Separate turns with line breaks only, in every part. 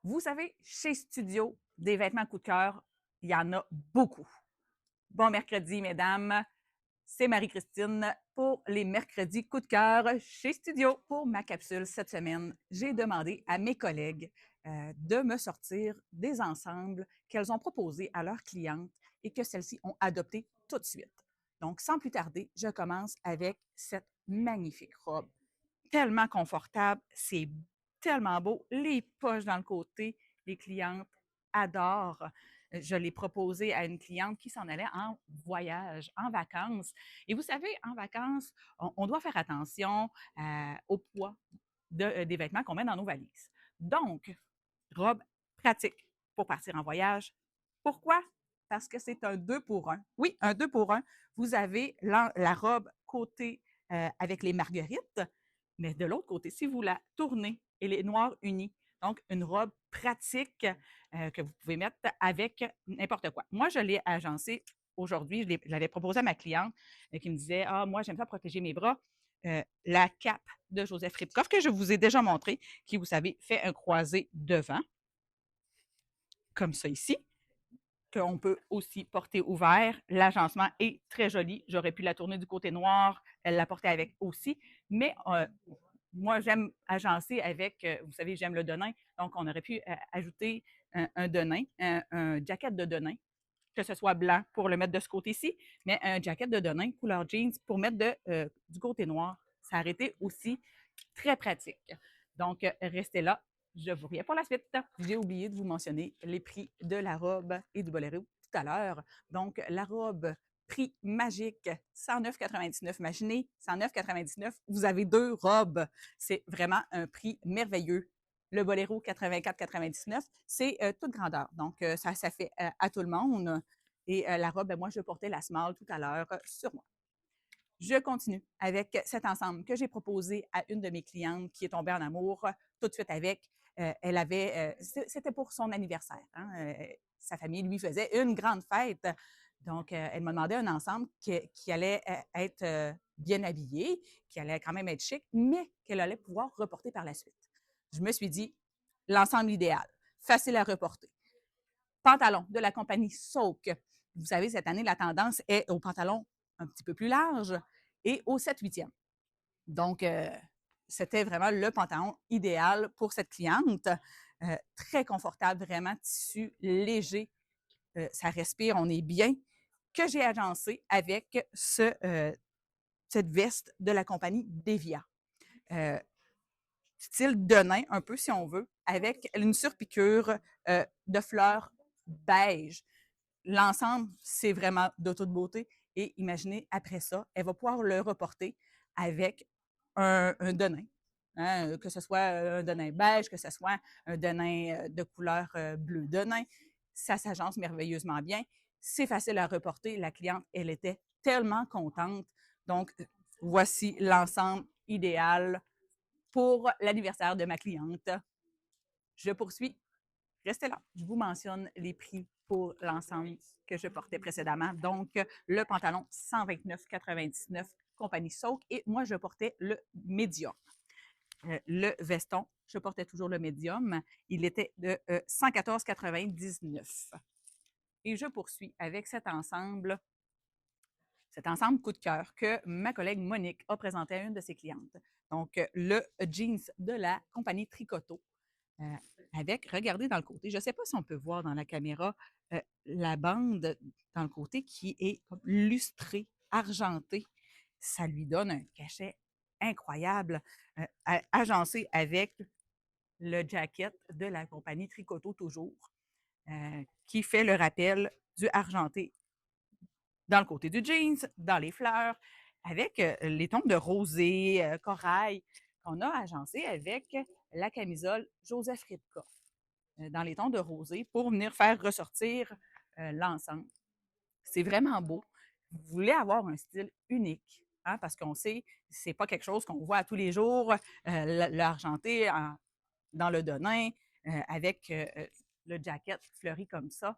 Vous savez, chez Studio, des vêtements coup de cœur, il y en a beaucoup. Bon mercredi, mesdames. C'est Marie-Christine pour les mercredis coup de cœur chez Studio. Pour ma capsule cette semaine, j'ai demandé à mes collègues de me sortir des ensembles qu'elles ont proposés à leurs clientes et que celles-ci ont adopté tout de suite. Donc, sans plus tarder, je commence avec cette magnifique robe tellement confortable, c'est tellement beau, les poches dans le côté, les clientes adorent. Je l'ai proposé à une cliente qui s'en allait en voyage, en vacances. Et vous savez, en vacances, on doit faire attention au poids des vêtements qu'on met dans nos valises. Donc, robe pratique pour partir en voyage. Pourquoi? Parce que c'est un 2 pour 1. Oui, un 2 pour 1. Vous avez la robe côté avec les marguerites, mais de l'autre côté, si vous la tournez, elle est noire unie. Donc, une robe pratique que vous pouvez mettre avec n'importe quoi. Moi, je l'ai agencée aujourd'hui. Je l'avais proposé à ma cliente qui me disait: Ah, moi, j'aime ça protéger mes bras. La cape de Joseph Ripkoff, que je vous ai déjà montré, qui, vous savez, fait un croisé devant, comme ça ici, qu'on peut aussi porter ouvert. L'agencement est très joli. J'aurais pu la tourner du côté noir, elle la portait avec aussi, mais moi, j'aime agencer avec, vous savez, j'aime le denim, donc on aurait pu ajouter un denim, un jacket de denim, que ce soit blanc pour le mettre de ce côté-ci, mais un jacket de denim couleur jeans pour mettre du côté noir. Ça aurait été aussi très pratique. Donc, restez là. Je vous reviens pour la suite. J'ai oublié de vous mentionner les prix de la robe et du boléro tout à l'heure. Donc, la robe, prix magique, 109,99. Imaginez, 109,99, vous avez deux robes. C'est vraiment un prix merveilleux. Le boléro, 84,99, c'est toute grandeur. Donc, ça fait à tout le monde. Et la robe, moi, je portais la small tout à l'heure sur moi. Je continue avec cet ensemble que j'ai proposé à une de mes clientes qui est tombée en amour tout de suite avec. Elle avait, c'était pour son anniversaire. Hein, sa famille lui faisait une grande fête. Donc, elle m'a demandé un ensemble qui allait être bien habillé, qui allait quand même être chic, mais qu'elle allait pouvoir reporter par la suite. Je me suis dit, l'ensemble idéal, facile à reporter. Pantalon de la compagnie Soak. Vous savez, cette année, la tendance est au pantalon un petit peu plus large et au 7/8e. Donc, c'était vraiment le pantalon idéal pour cette cliente. Très confortable, vraiment tissu léger. Ça respire, on est bien. Que j'ai agencé avec cette veste de la compagnie Devia. Euh, Style de nain, un peu si on veut, avec une surpiqûre de fleurs beige. L'ensemble, c'est vraiment de toute beauté. Et imaginez, après ça, elle va pouvoir le reporter avec un denim. Hein, que ce soit un denim beige, que ce soit un denim de couleur bleu denim. Ça s'agence merveilleusement bien. C'est facile à reporter. La cliente, elle était tellement contente. Donc, voici l'ensemble idéal pour l'anniversaire de ma cliente. Je poursuis. Restez là. Je vous mentionne les prix pour l'ensemble que je portais précédemment. Donc, le pantalon, 129,99, compagnie Soak. Et moi, je portais le médium. Le veston, je portais toujours le médium. Il était de 114,99. Et je poursuis avec cet ensemble coup de cœur que ma collègue Monique a présenté à une de ses clientes. Donc, le jeans de la compagnie Tricoto. Euh, avec, regardez dans le côté, je ne sais pas si on peut voir dans la caméra la bande dans le côté qui est lustrée, argentée. Ça lui donne un cachet incroyable, agencé avec le jacket de la compagnie Tricoto toujours, qui fait le rappel du argenté dans le côté du jeans, dans les fleurs, avec les tons de rosé, corail, qu'on a agencé avec la camisole Joseph Ripka, dans les tons de rosé, pour venir faire ressortir l'ensemble. C'est vraiment beau. Vous voulez avoir un style unique, hein, parce qu'on sait, c'est pas quelque chose qu'on voit à tous les jours, l'argenté dans le denim, avec le jacket fleuri comme ça.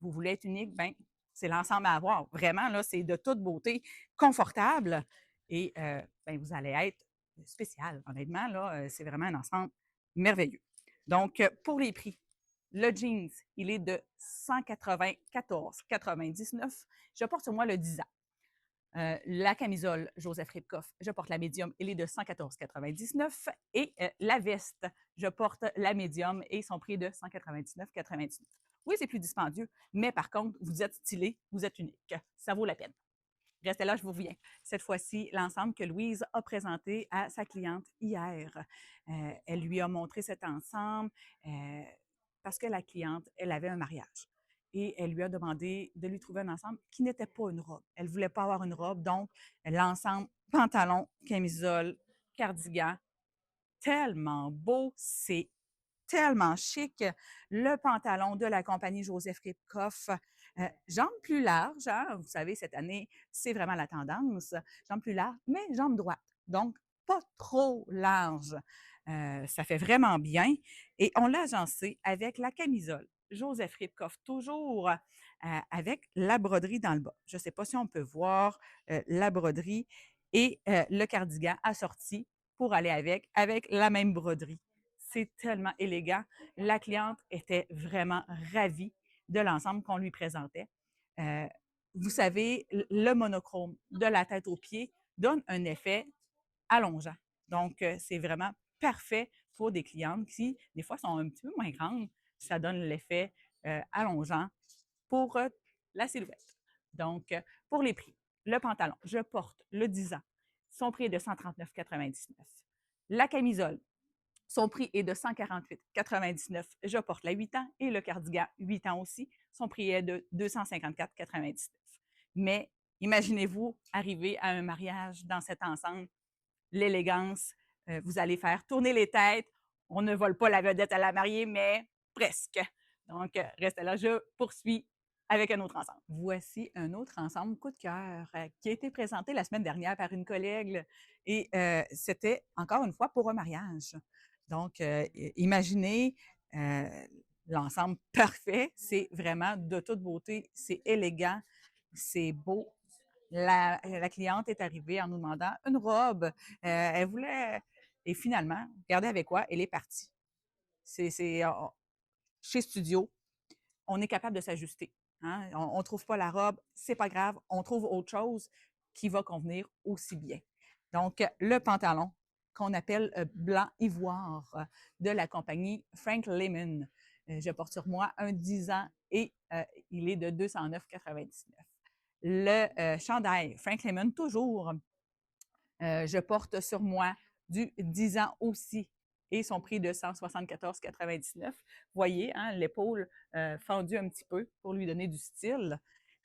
Vous voulez être unique, ben c'est l'ensemble à avoir. Vraiment, là, c'est de toute beauté, confortable et ben, vous allez être spécial. Honnêtement, là, c'est vraiment un ensemble merveilleux. Donc, pour les prix, Le jeans, il est de 194,99. Je porte sur moi le 10 ans. La camisole Joseph Ribkoff, je porte la médium, elle est de 114,99. Et la veste, je porte la médium et son prix est de 199,99. Oui, c'est plus dispendieux, mais par contre, vous êtes stylé, vous êtes unique. Ça vaut la peine. Restez là, je vous reviens. Cette fois-ci, l'ensemble que Louise a présenté à sa cliente hier. Elle lui a montré cet ensemble parce que la cliente, elle avait un mariage. Et elle lui a demandé de lui trouver un ensemble qui n'était pas une robe. Elle ne voulait pas avoir une robe, donc l'ensemble pantalon, camisole, cardigan, tellement beau, c'est tellement chic. Le pantalon de la compagnie Joseph Ribkoff, jambes plus larges, hein, vous savez, cette année, c'est vraiment la tendance. Jambes plus larges, mais jambes droites. Donc, pas trop large. Ça fait vraiment bien. Et on l'a agencé avec la camisole. Joseph Ribkoff, toujours avec la broderie dans le bas. Je ne sais pas si on peut voir la broderie et le cardigan assorti pour aller avec la même broderie. C'est tellement élégant. La cliente était vraiment ravie de l'ensemble qu'on lui présentait. Vous savez, le monochrome de la tête aux pieds donne un effet allongeant. Donc, c'est vraiment parfait pour des clientes qui, des fois, sont un petit peu moins grandes. Ça donne l'effet allongeant pour la silhouette. Donc, pour les prix, le pantalon, je porte le 10 ans. Son prix est de 139,99. La camisole, son prix est de 148,99. Je porte la 8 ans et le cardigan 8 ans aussi. Son prix est de 254,99. Mais imaginez-vous arriver à un mariage dans cet ensemble, l'élégance, vous allez faire tourner les têtes. On ne vole pas la vedette à la mariée, mais presque. Donc, restez là, je poursuis avec un autre ensemble. Voici un autre ensemble coup de cœur qui a été présenté la semaine dernière par une collègue et c'était encore une fois pour un mariage. Donc, imaginez l'ensemble parfait. C'est vraiment de toute beauté. C'est élégant. C'est beau. La cliente est arrivée en nous demandant une robe. Elle voulait. Et finalement, regardez avec quoi, elle est partie. Chez Studio, on est capable de s'ajuster. Hein? On ne trouve pas la robe, c'est pas grave, on trouve autre chose qui va convenir aussi bien. Donc, le pantalon qu'on appelle blanc ivoire de la compagnie Frank Lemon. Je porte sur moi un 10 ans et il est de 209,99. Le chandail Frank Lemon, toujours, je porte sur moi du 10 ans aussi et son prix de 174,99. Voyez, hein, l'épaule fendue un petit peu pour lui donner du style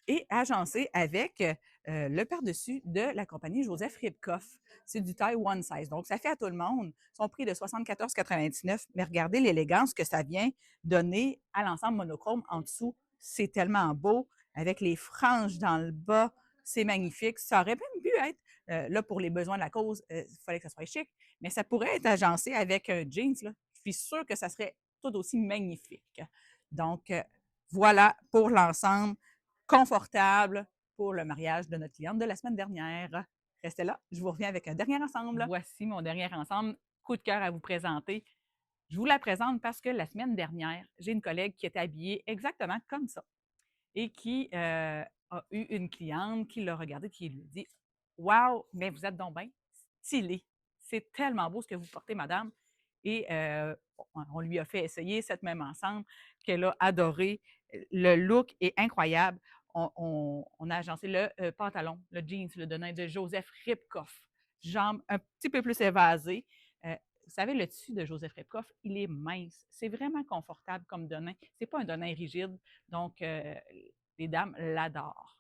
et agencé avec le par-dessus de la compagnie Joseph Ribkoff. C'est du taille one size. Donc, ça fait à tout le monde. Son prix de 74,99. Mais regardez l'élégance que ça vient donner à l'ensemble monochrome en dessous. C'est tellement beau. Avec les franges dans le bas, c'est magnifique. Ça aurait même pu être, là, pour les besoins de la cause, il fallait que ça soit chic, mais ça pourrait être agencé avec un jeans. Là. Je suis sûre que ça serait tout aussi magnifique. Donc, voilà pour l'ensemble confortable pour le mariage de notre cliente de la semaine dernière. Restez là, je vous reviens avec un dernier ensemble. Voici mon dernier ensemble, coup de cœur à vous présenter. Je vous la présente parce que la semaine dernière, j'ai une collègue qui était habillée exactement comme ça et qui a eu une cliente qui l'a regardée et qui lui a dit « Wow, mais vous êtes donc bien stylée. C'est tellement beau ce que vous portez, madame. » Et on lui a fait essayer cette même ensemble qu'elle a adoré. Le look est incroyable. On a agencé le pantalon, le jeans, le denim de Joseph Ribkoff. Jambes un petit peu plus évasées. Vous savez, le tissu de Joseph Ribkoff, il est mince. C'est vraiment confortable comme denim. Ce n'est pas un denim rigide. Donc, les dames l'adorent.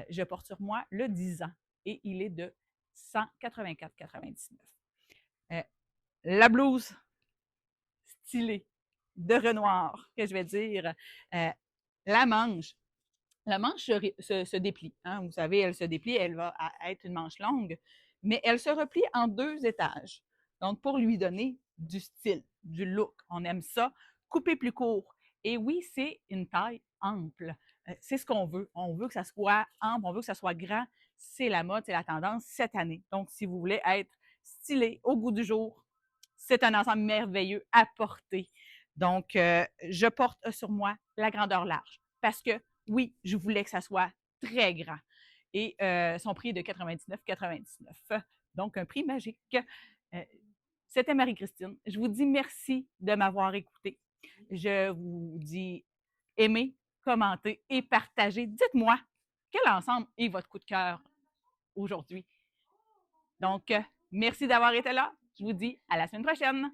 Je porte sur moi le 10 ans et il est de 184,99. La blouse stylée de Renoir, que je vais dire. La manche se déplie. Hein? Vous savez, elle se déplie, elle va être une manche longue, mais elle se replie en 2 étages. Donc, pour lui donner du style, du look. On aime ça. Couper plus court. Et oui, c'est une taille ample. C'est ce qu'on veut. On veut que ça soit ample, on veut que ça soit grand. C'est la mode, c'est la tendance cette année. Donc, si vous voulez être stylé au goût du jour, c'est un ensemble merveilleux à porter. Donc, je porte sur moi la grandeur large parce que, oui, je voulais que ça soit très grand. Et son prix est de 99,99. Donc, un prix magique. C'était Marie-Christine. Je vous dis merci de m'avoir écouté. Je vous dis aimez, commentez et partagez. Dites-moi quel ensemble est votre coup de cœur aujourd'hui. Donc, merci d'avoir été là. Je vous dis à la semaine prochaine.